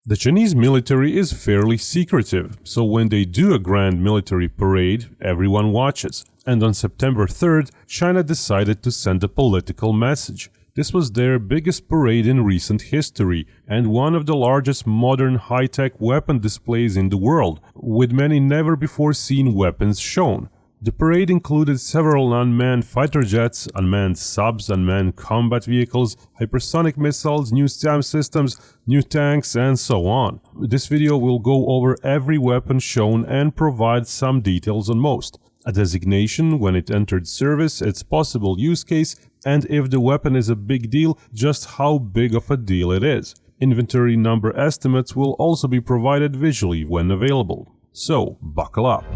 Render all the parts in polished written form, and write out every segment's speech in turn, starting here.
The Chinese military is fairly secretive, so when they do a grand military parade, everyone watches. And on September 3rd, China decided to send a political message. This was their biggest parade in recent history, and one of the largest modern high-tech weapon displays in the world, with many never-before-seen weapons shown. The parade included several unmanned fighter jets, unmanned subs, unmanned combat vehicles, hypersonic missiles, new SAM systems, new tanks, and so on. This video will go over every weapon shown and provide some details on most. A designation when it entered service, its possible use case, and if the weapon is a big deal, just how big of a deal it is. Inventory number estimates will also be provided visually when available. So, buckle up.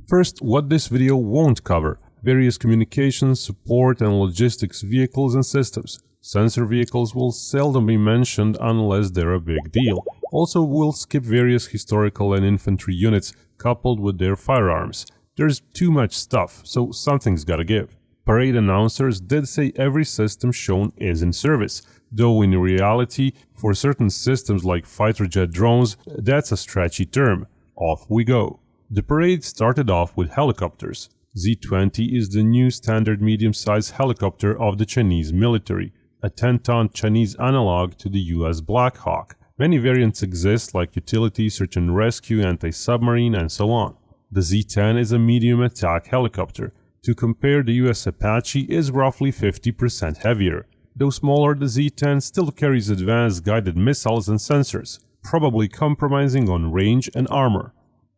First, what this video won't cover: various communications, support and logistics vehicles and systems. Sensor vehicles will seldom be mentioned unless they're a big deal. Also, we'll skip various historical and infantry units coupled with their firearms. There's too much stuff, so something's gotta give. Parade announcers did say every system shown is in service, though in reality, for certain systems like fighter jet drones, that's a stretchy term. Off we go. The parade started off with helicopters. Z-20 is the new standard medium-sized helicopter of the Chinese military, a 10-ton Chinese analog to the US Black Hawk. Many variants exist like utility, search and rescue, anti-submarine, and so on. The Z-10 is a medium attack helicopter. To compare, the US Apache is roughly 50% heavier. Though smaller, the Z-10 still carries advanced guided missiles and sensors, probably compromising on range and armor.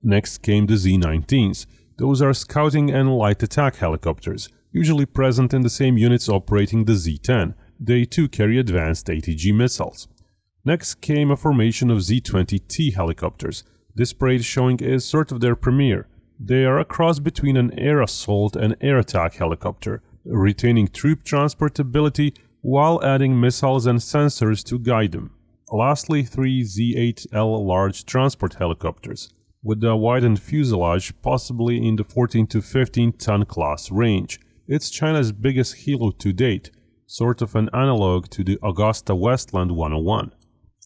Next came the Z-19s. Those are scouting and light attack helicopters, usually present in the same units operating the Z-10. They too carry advanced ATG missiles. Next came a formation of Z-20T helicopters. This parade showing is sort of their premiere. They are a cross between an air assault and air attack helicopter, retaining troop transportability while adding missiles and sensors to guide them. Lastly, 3 Z-8L large transport helicopters, with a widened fuselage possibly in the 14 to 15 ton class range. It's China's biggest helo to date, sort of an analog to the Augusta Westland 101.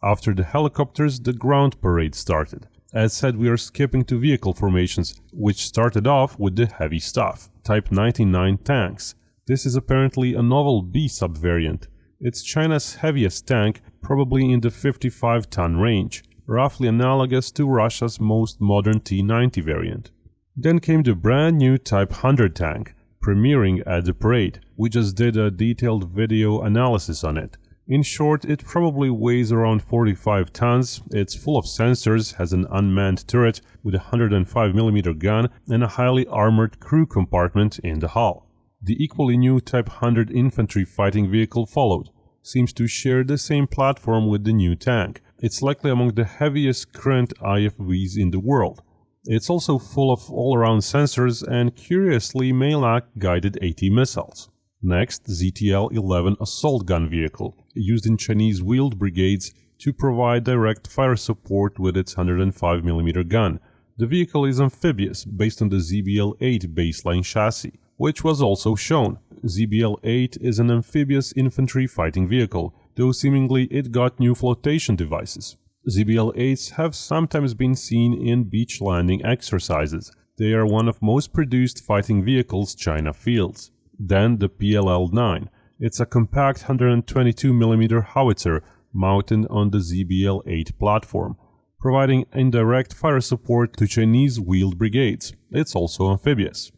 After the helicopters, the ground parade started. As said, we are skipping to vehicle formations, which started off with the heavy stuff, Type 99 tanks. This is apparently a novel B subvariant. It's China's heaviest tank, probably in the 55 ton range, roughly analogous to Russia's most modern T-90 variant. Then came the brand new Type 100 tank, premiering at the parade. We just did a detailed video analysis on it. In short, it probably weighs around 45 tons, it's full of sensors, has an unmanned turret with a 105mm gun and a highly armored crew compartment in the hull. The equally new Type 100 infantry fighting vehicle followed. Seems to share the same platform with the new tank. It's likely among the heaviest current IFVs in the world. It's also full of all-around sensors and curiously may lack guided AT missiles. Next, ZTL-11 assault gun vehicle, used in Chinese wheeled brigades to provide direct fire support with its 105mm gun. The vehicle is amphibious, based on the ZBL-8 baseline chassis, which was also shown. ZBL-8 is an amphibious infantry fighting vehicle, though seemingly it got new flotation devices. ZBL-8s have sometimes been seen in beach landing exercises. They are one of most produced fighting vehicles China fields. Then the PLL-9. It's a compact 122mm howitzer mounted on the ZBL-8 platform, providing indirect fire support to Chinese wheeled brigades. It's also amphibious.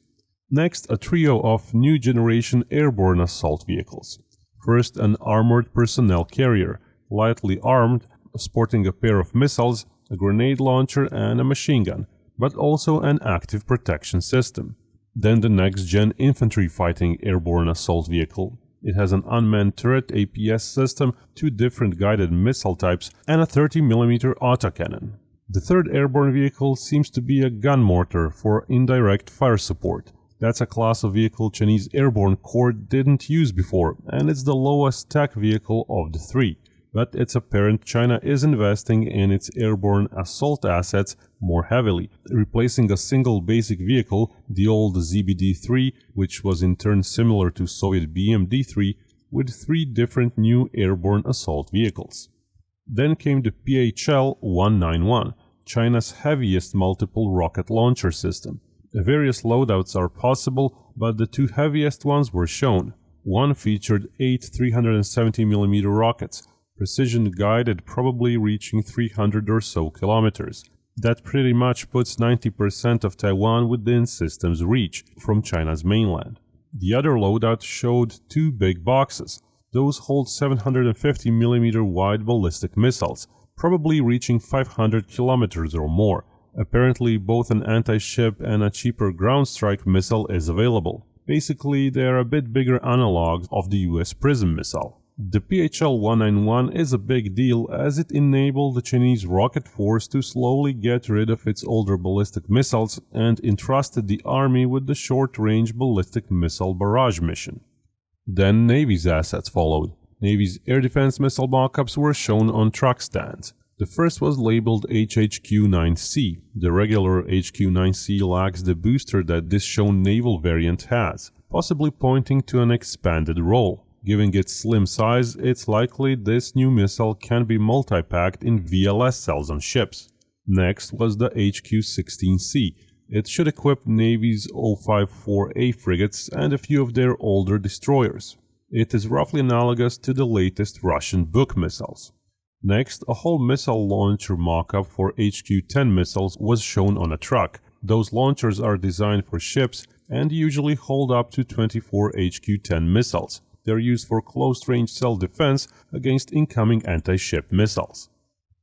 Next, a trio of new generation airborne assault vehicles. First, an armored personnel carrier, lightly armed, sporting a pair of missiles, a grenade launcher and a machine gun, but also an active protection system. Then the next-gen infantry fighting airborne assault vehicle. It has an unmanned turret APS system, 2 different guided missile types, and a 30mm autocannon. The third airborne vehicle seems to be a gun mortar for indirect fire support. That's a class of vehicle Chinese Airborne Corps didn't use before, and it's the lowest tech vehicle of the 3. but it's apparent China is investing in its airborne assault assets more heavily, replacing a single basic vehicle, the old ZBD-3, which was in turn similar to Soviet BMD-3, with 3 different new airborne assault vehicles. Then came the PHL-191, China's heaviest multiple rocket launcher system. Various loadouts are possible, but the 2 heaviest ones were shown. One featured 8 370mm rockets, precision-guided, probably reaching 300 or so kilometers. That pretty much puts 90% of Taiwan within system's reach from China's mainland. The other loadout showed 2 big boxes. Those hold 750mm wide ballistic missiles, probably reaching 500 kilometers or more. Apparently, both an anti-ship and a cheaper ground strike missile is available. Basically, they are a bit bigger analogs of the US PRISM missile. The PHL-191 is a big deal as it enabled the Chinese rocket force to slowly get rid of its older ballistic missiles and entrusted the army with the short-range ballistic missile barrage mission. Then Navy's assets followed. Navy's air defense missile mock-ups were shown on truck stands. The first was labeled HHQ-9C. The regular HQ-9C lacks the booster that this shown naval variant has, possibly pointing to an expanded role. Given its slim size, it's likely this new missile can be multi-packed in VLS cells on ships. Next was the HQ-16C. It should equip Navy's 054A frigates and a few of their older destroyers. It is roughly analogous to the latest Russian Buk missiles. Next, a whole missile launcher mock-up for HQ-10 missiles was shown on a truck. Those launchers are designed for ships and usually hold up to 24 HQ-10 missiles. They're used for close-range self-defense against incoming anti-ship missiles.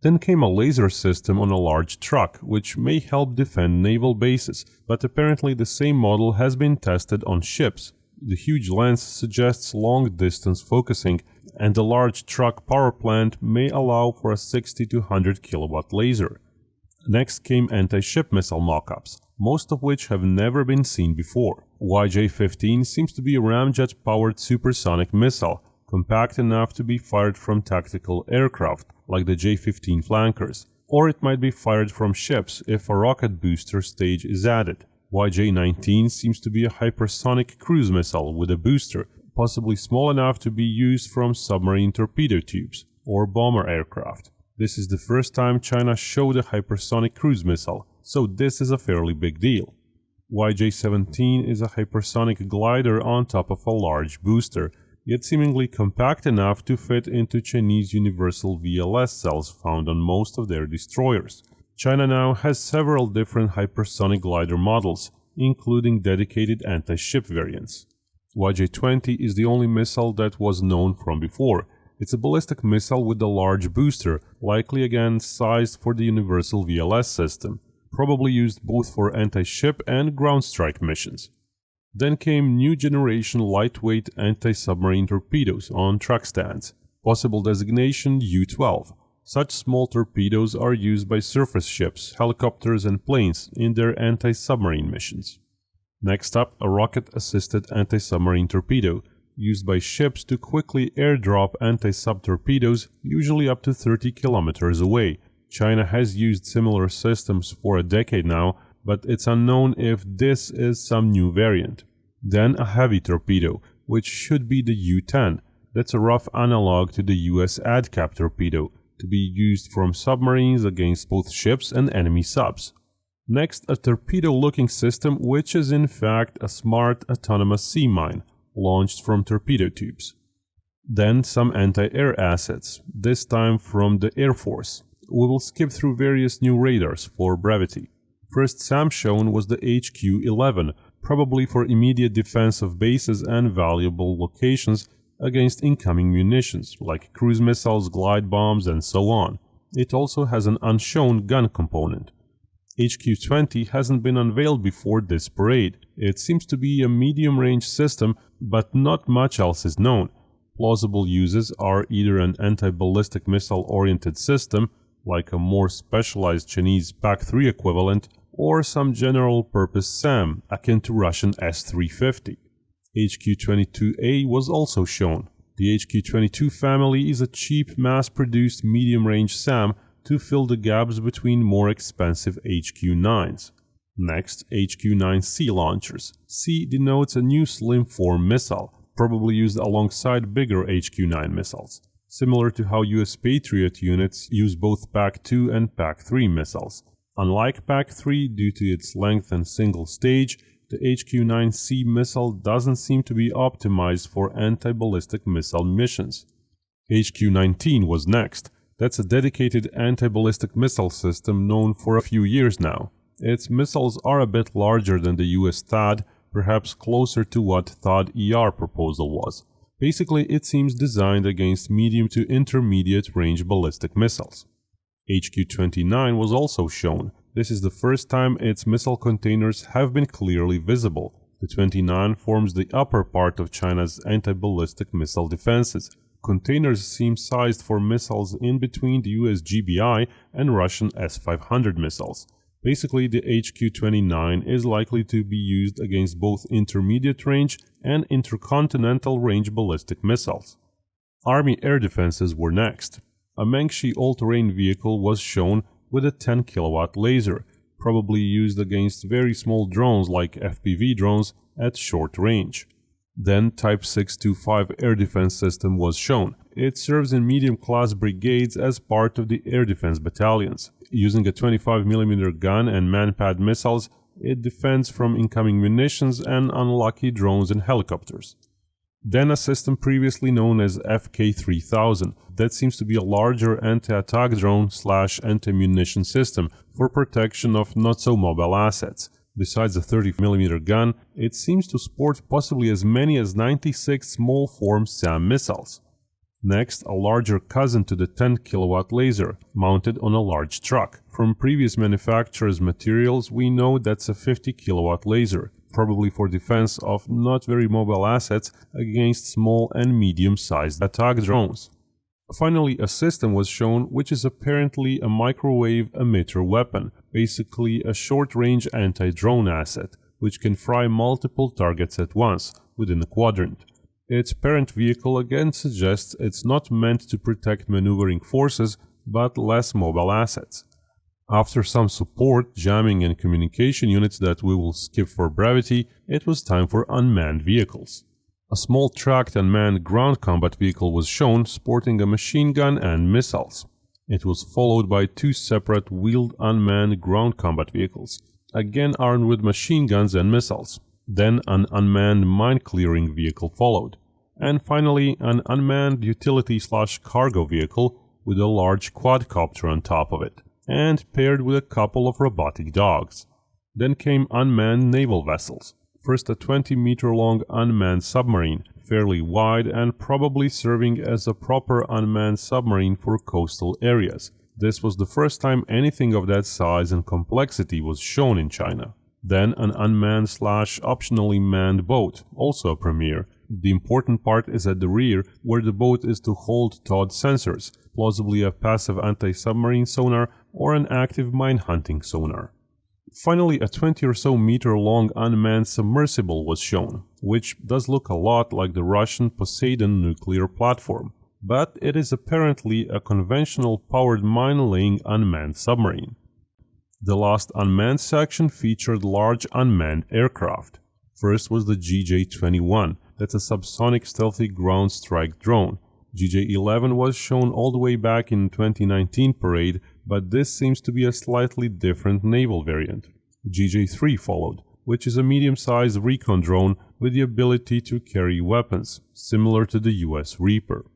Then came a laser system on a large truck, which may help defend naval bases, but apparently the same model has been tested on ships. The huge lens suggests long-distance focusing, and the large truck power plant may allow for a 60 to 100 kilowatt laser. Next came anti-ship missile mock-ups, most of which have never been seen before. YJ-15 seems to be a ramjet-powered supersonic missile, compact enough to be fired from tactical aircraft, like the J-15 flankers, or it might be fired from ships if a rocket booster stage is added. YJ-19 seems to be a hypersonic cruise missile with a booster, possibly small enough to be used from submarine torpedo tubes or bomber aircraft. This is the first time China showed a hypersonic cruise missile, so this is a fairly big deal. YJ-17 is a hypersonic glider on top of a large booster, yet seemingly compact enough to fit into Chinese universal VLS cells found on most of their destroyers. China now has several different hypersonic glider models, including dedicated anti-ship variants. YJ-20 is the only missile that was known from before. It's a ballistic missile with a large booster, likely again sized for the universal VLS system, probably used both for anti-ship and ground strike missions. Then came new generation lightweight anti-submarine torpedoes on truck stands, possible designation U-12. Such small torpedoes are used by surface ships, helicopters and planes in their anti-submarine missions. Next up, a rocket-assisted anti-submarine torpedo, used by ships to quickly airdrop anti-sub torpedoes, usually up to 30 kilometers away. China has used similar systems for a decade now, but it's unknown if this is some new variant. Then a heavy torpedo, which should be the U-10. That's a rough analog to the US ADCAP torpedo, to be used from submarines against both ships and enemy subs. Next, a torpedo-looking system which is in fact a smart autonomous sea mine, launched from torpedo tubes. Then some anti-air assets, this time from the Air Force. We will skip through various new radars for brevity. First SAM shown was the HQ-11, probably for immediate defense of bases and valuable locations against incoming munitions, like cruise missiles, glide bombs, and so on. It also has an unshown gun component. HQ-20 hasn't been unveiled before this parade. It seems to be a medium-range system, but not much else is known. Plausible uses are either an anti-ballistic missile-oriented system, like a more specialized Chinese PAC-3 equivalent, or some general-purpose SAM, akin to Russian S-350. HQ-22A was also shown. The HQ-22 family is a cheap, mass-produced medium-range SAM to fill the gaps between more expensive HQ-9s. Next, HQ-9C launchers. C denotes a new slim-form missile, probably used alongside bigger HQ-9 missiles, similar to how US Patriot units use both PAC-2 and PAC-3 missiles. Unlike PAC-3, due to its length and single stage, the HQ-9C missile doesn't seem to be optimized for anti-ballistic missile missions. HQ-19 was next. That's a dedicated anti-ballistic missile system known for a few years now. Its missiles are a bit larger than the US THAAD, perhaps closer to what THAAD-ER proposal was. Basically, it seems designed against medium to intermediate range ballistic missiles. HQ-29 was also shown. This is the first time its missile containers have been clearly visible. The 29 forms the upper part of China's anti-ballistic missile defenses. Containers seem sized for missiles in between the US GBI and Russian S-500 missiles. Basically, the HQ-29 is likely to be used against both intermediate range and intercontinental range ballistic missiles. Army air defenses were next. A Mengshi all-terrain vehicle was shown with a 10 kilowatt laser, probably used against very small drones like FPV drones at short range. Then Type 625 air defense system was shown. It serves in medium-class brigades as part of the air defense battalions. Using a 25mm gun and man-pad missiles, it defends from incoming munitions and unlucky drones and helicopters. Then a system previously known as FK-3000 that seems to be a larger anti-attack drone / anti-munition system for protection of not-so-mobile assets. Besides a 30mm gun, it seems to sport possibly as many as 96 small-form SAM missiles. Next, a larger cousin to the 10 kilowatt laser, mounted on a large truck. From previous manufacturers' materials, we know that's a 50 kilowatt laser, probably for defense of not very mobile assets against small and medium-sized attack drones. Finally, a system was shown which is apparently a microwave emitter weapon, basically a short-range anti-drone asset, which can fry multiple targets at once, within a quadrant. Its parent vehicle again suggests it's not meant to protect maneuvering forces, but less mobile assets. After some support, jamming and communication units that we will skip for brevity, it was time for unmanned vehicles. A small tracked unmanned ground combat vehicle was shown sporting a machine gun and missiles. It was followed by two separate wheeled unmanned ground combat vehicles, again armed with machine guns and missiles. Then an unmanned mine-clearing vehicle followed. And finally, an unmanned utility/cargo vehicle with a large quadcopter on top of it, and paired with a couple of robotic dogs. Then came unmanned naval vessels. First, a 20-meter-long unmanned submarine, fairly wide and probably serving as a proper unmanned submarine for coastal areas. This was the first time anything of that size and complexity was shown in China. Then an unmanned / optionally manned boat, also a premiere. The important part is at the rear, where the boat is to hold towed sensors, plausibly a passive anti-submarine sonar or an active mine-hunting sonar. Finally, a 20 or so meter long unmanned submersible was shown, which does look a lot like the Russian Poseidon nuclear platform, but it is apparently a conventional powered mine-laying unmanned submarine. The last unmanned section featured large unmanned aircraft. First was the GJ-21, that's a subsonic stealthy ground strike drone. GJ-11 was shown all the way back in 2019 parade, but this seems to be a slightly different naval variant. GJ-3 followed, which is a medium-sized recon drone with the ability to carry weapons, similar to the US Reaper.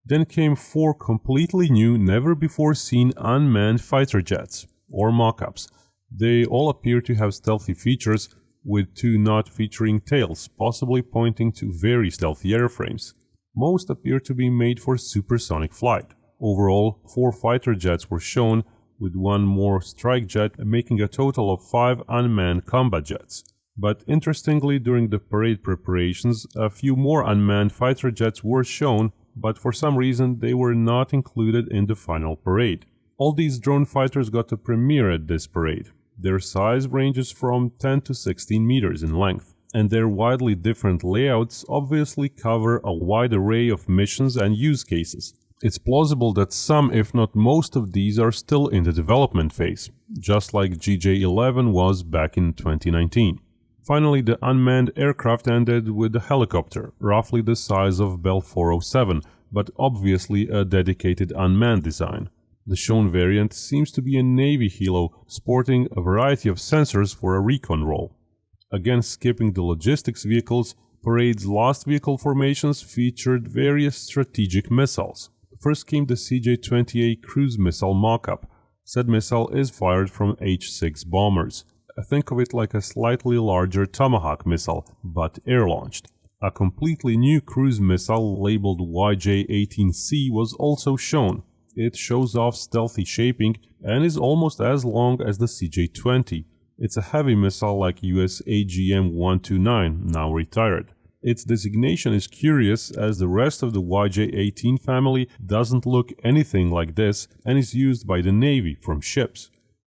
Then came 4 completely new, never-before-seen unmanned fighter jets, or mock-ups. They all appear to have stealthy features, with 2 not featuring tails, possibly pointing to very stealthy airframes. Most appear to be made for supersonic flight. Overall, 4 fighter jets were shown, with 1 more strike jet, making a total of 5 unmanned combat jets. But interestingly, during the parade preparations, a few more unmanned fighter jets were shown, but for some reason they were not included in the final parade. All these drone fighters got a premiere at this parade. Their size ranges from 10 to 16 meters in length. and their widely different layouts obviously cover a wide array of missions and use cases. It's plausible that some, if not most of these, are still in the development phase, just like GJ-11 was back in 2019. Finally, the unmanned aircraft ended with a helicopter, roughly the size of Bell 407, but obviously a dedicated unmanned design. The shown variant seems to be a Navy helo, sporting a variety of sensors for a recon role. Again, skipping the logistics vehicles, Parade's last vehicle formations featured various strategic missiles. First came the CJ-20A cruise missile mock-up. Said missile is fired from H-6 bombers. Think of it like a slightly larger Tomahawk missile, but air-launched. A completely new cruise missile labeled YJ-18C was also shown. It shows off stealthy shaping and is almost as long as the CJ-20. It's a heavy missile like US AGM-129, now retired. Its designation is curious as the rest of the YJ-18 family doesn't look anything like this and is used by the Navy from ships.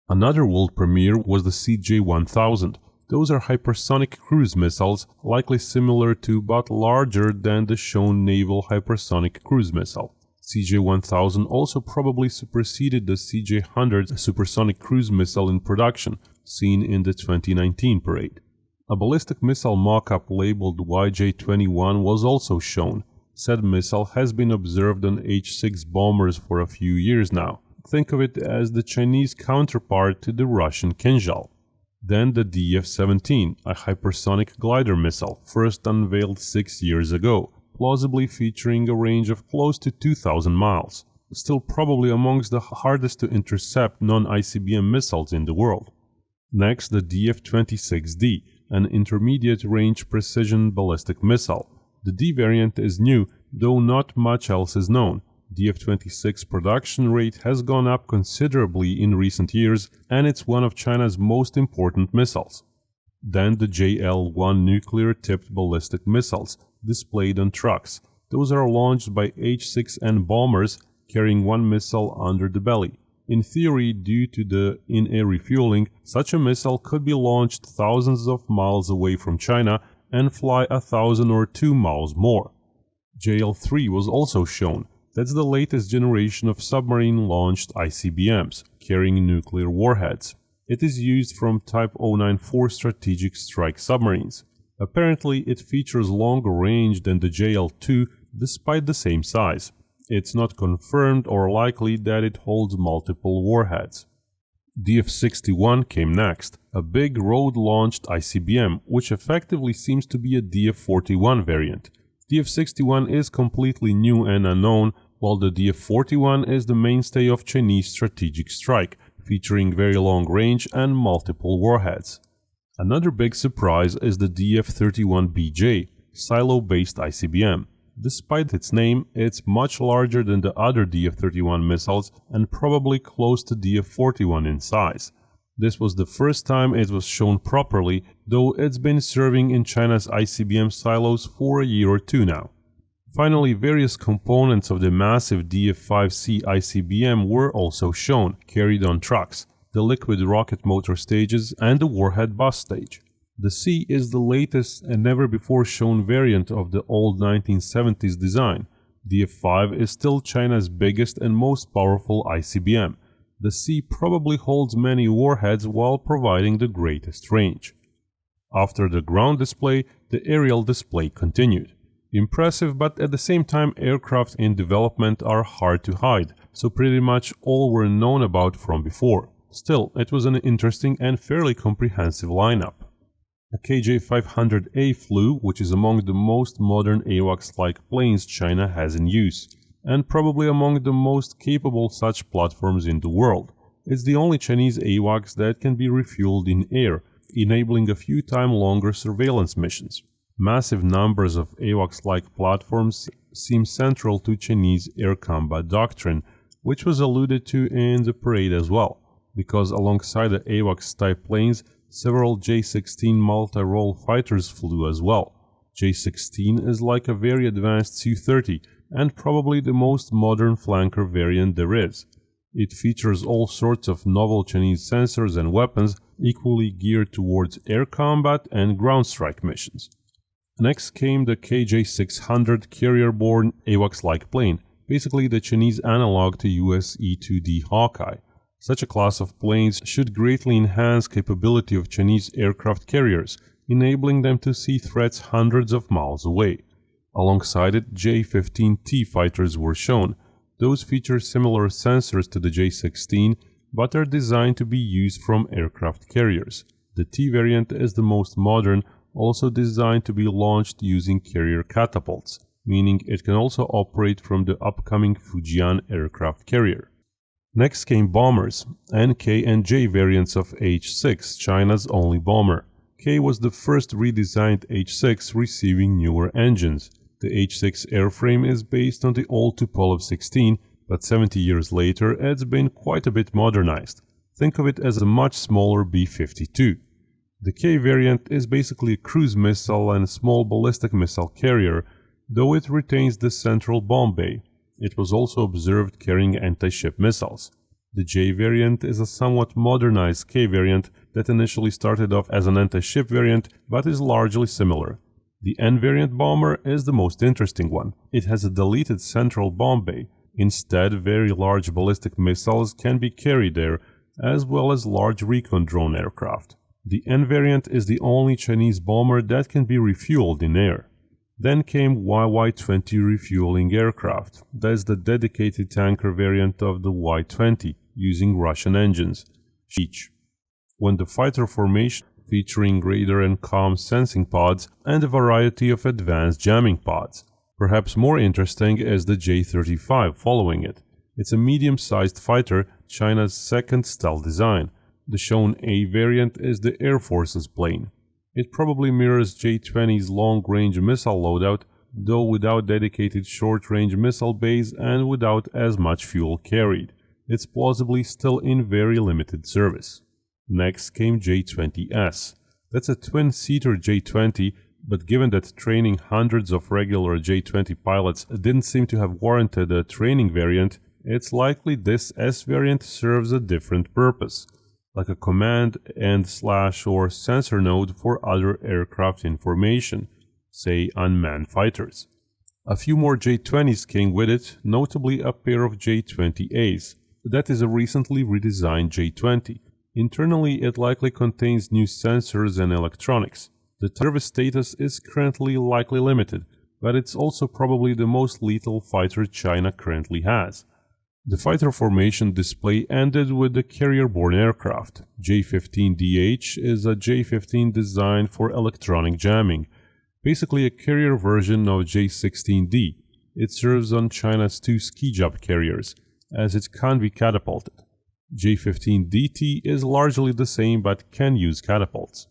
Another world premiere was the CJ-1000. Those are hypersonic cruise missiles, likely similar to but larger than the shown Naval hypersonic cruise missile. CJ-1000 also probably superseded the CJ-100 supersonic cruise missile in production, seen in the 2019 parade. A ballistic missile mock-up labeled YJ-21 was also shown. Said missile has been observed on H-6 bombers for a few years now. Think of it as the Chinese counterpart to the Russian Kinzhal. Then the DF-17, a hypersonic glider missile, first unveiled 6 years ago, plausibly featuring a range of close to 2,000 miles. Still probably amongst the hardest to intercept non-ICBM missiles in the world. Next, the DF-26D, an intermediate-range precision ballistic missile. The D variant is new, though not much else is known. DF-26 production rate has gone up considerably in recent years, and it's one of China's most important missiles. Then the JL-1 nuclear-tipped ballistic missiles, displayed on trucks. Those are launched by H-6N bombers, carrying one missile under the belly. In theory, due to the in-air refueling, such a missile could be launched thousands of miles away from China and fly 1,000 or 2 miles more. JL-3 was also shown. That's the latest generation of submarine-launched ICBMs, carrying nuclear warheads. It is used from Type 094 strategic strike submarines. Apparently, it features longer range than the JL-2 despite the same size. It's not confirmed or likely that it holds multiple warheads. DF-61 came next, a big road-launched ICBM, which effectively seems to be a DF-41 variant. DF-61 is completely new and unknown, while the DF-41 is the mainstay of Chinese strategic strike, featuring very long range and multiple warheads. Another big surprise is the DF-31BJ, silo-based ICBM. Despite its name, it's much larger than the other DF-31 missiles and probably close to DF-41 in size. This was the first time it was shown properly, though it's been serving in China's ICBM silos for a year or two now. Finally, various components of the massive DF-5C ICBM were also shown, carried on trucks, the liquid rocket motor stages and the warhead bus stage. The C is the latest and never before shown variant of the old 1970s design. DF-5 is still China's biggest and most powerful ICBM. The C probably holds many warheads while providing the greatest range. After the ground display, the aerial display continued. Impressive, but at the same time aircraft in development are hard to hide, so pretty much all were known about from before. Still, it was an interesting and fairly comprehensive lineup. A KJ-500A flew, which is among the most modern AWACS-like planes China has in use, and probably among the most capable such platforms in the world. It's the only Chinese AWACS that can be refueled in air, enabling a few times longer surveillance missions. Massive numbers of AWACS-like platforms seem central to Chinese air combat doctrine, which was alluded to in the parade as well, because alongside the AWACS-type planes, several J-16 multi-role fighters flew as well. J-16 is like a very advanced Su-30 and probably the most modern flanker variant there is. It features all sorts of novel Chinese sensors and weapons, equally geared towards air combat and ground strike missions. Next came the KJ-600 carrier-borne AWACS-like plane, basically the Chinese analog to US E-2D Hawkeye. Such a class of planes should greatly enhance capability of Chinese aircraft carriers, enabling them to see threats hundreds of miles away. Alongside it, J-15T fighters were shown. Those feature similar sensors to the J-16, but are designed to be used from aircraft carriers. The T variant is the most modern, also designed to be launched using carrier catapults, meaning it can also operate from the upcoming Fujian aircraft carrier. Next came bombers, NK and J variants of H-6, China's only bomber. K was the first redesigned H-6 receiving newer engines. The H-6 airframe is based on the old Tupolev 16, but 70 years later it's been quite a bit modernized. Think of it as a much smaller B-52. The K variant is basically a cruise missile and small ballistic missile carrier, though it retains the central bomb bay. It was also observed carrying anti-ship missiles. The J variant is a somewhat modernized K variant that initially started off as an anti-ship variant but is largely similar. The N variant bomber is the most interesting one. It has a deleted central bomb bay. Instead, very large ballistic missiles can be carried there, as well as large recon drone aircraft. The N variant is the only Chinese bomber that can be refueled in air. Then came YY-20 refueling aircraft. That is the dedicated tanker variant of the Y-20, using Russian engines. Each. When the fighter formation featuring radar and comm sensing pods and a variety of advanced jamming pods. Perhaps more interesting is the J-35 following it. It's a medium-sized fighter, China's second stealth design. The shown A variant is the Air Force's plane. It probably mirrors J-20's long-range missile loadout, though without dedicated short-range missile bays and without as much fuel carried. It's plausibly still in very limited service. Next came J-20S. That's a twin-seater J-20, but given that training hundreds of regular J-20 pilots didn't seem to have warranted a training variant, it's likely this S variant serves a different purpose, like a command and/or sensor node for other aircraft information, say unmanned fighters. A few more J-20s came with it, notably a pair of J-20As. That is a recently redesigned J-20. Internally, it likely contains new sensors and electronics. The service status is currently likely limited, but it's also probably the most lethal fighter China currently has. The fighter formation display ended with the carrier-borne aircraft. J-15DH is a J-15 designed for electronic jamming, basically a carrier version of J-16D. It serves on China's two ski jump carriers, as it can't be catapulted. J-15DT is largely the same but can use catapults.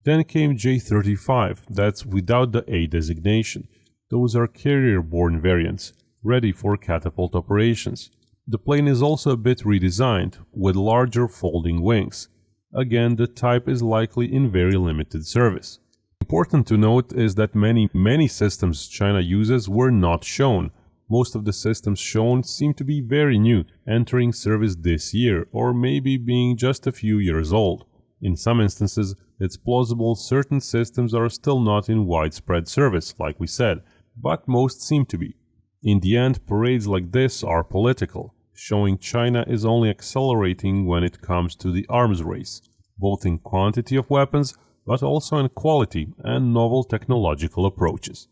Then came J-35, that's without the A designation. Those are carrier-borne variants, ready for catapult operations. The plane is also a bit redesigned, with larger folding wings. Again, the type is likely in very limited service. Important to note is that many systems China uses were not shown. Most of the systems shown seem to be very new, entering service this year, or maybe being just a few years old. In some instances, it's plausible certain systems are still not in widespread service, like we said, but most seem to be. In the end, parades like this are political, showing China is only accelerating when it comes to the arms race, both in quantity of weapons, but also in quality and novel technological approaches.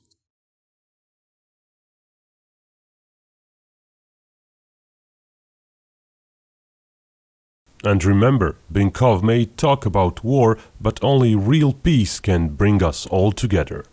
And remember, Binkov may talk about war, but only real peace can bring us all together.